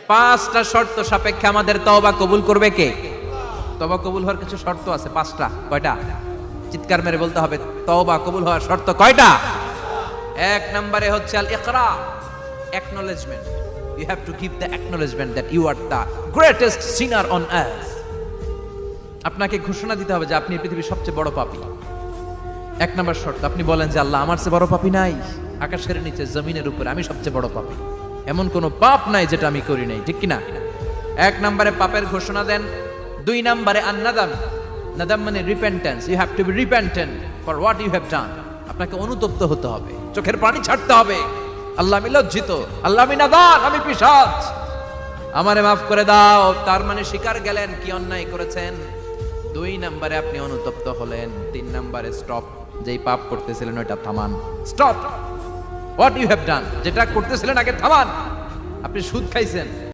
পাঁচটা শর্ত সাপেক্ষে আমাদের তওবা কবুল করবে কে? তওবা কবুল হওয়ার কিছু শর্ত আছে পাঁচটা। কয়টা? চিৎকার মেরে বলতে হবে, তওবা কবুল হওয়ার শর্ত কয়টা? এক নম্বরে হচ্ছে Al Iqra, acknowledgement. You have to give the acknowledgement that you are the greatest sinner on earth. আপনাকে ঘোষণা দিতে হবে যে আপনি পৃথিবীর সবচেয়ে বড় পাপী। এক নম্বর শর্ত, আপনি বলেন যে আল্লাহ, আমার চেয়ে বড় পাপী নাই, আকাশের নিচে জমিনের উপরে আমি সবচেয়ে বড় পাপী, এমন কোনো পাপ নাই যেটা আমি করি নাই, ঠিক কিনা? এক নম্বরে পাপের ঘোষণা দেন। দুই নম্বরে আন-নাদাম, নাদাম মানে repentance. You have to be repentant for what you have done. আপনাকে অনুতপ্ত হতে হবে, চোখের পানি ছাড়তে হবে। আল্লাহ, আমি লজ্জিত, আল্লাহ আমি নাদান, আমি পিশাচ, আমারে মাফ করে দাও। তার মানে স্বীকার গেলেন কি অন্যায় করেছেন। দুই নম্বরে আপনি অনুতপ্ত হলেন। তিন নম্বরে স্টপ, যেই পাপ করতেছিলেন ওইটা থামান। Stop what you have done, যেটা করতেছিলেন আগে থামান। আপনি সুদ খাইছেন,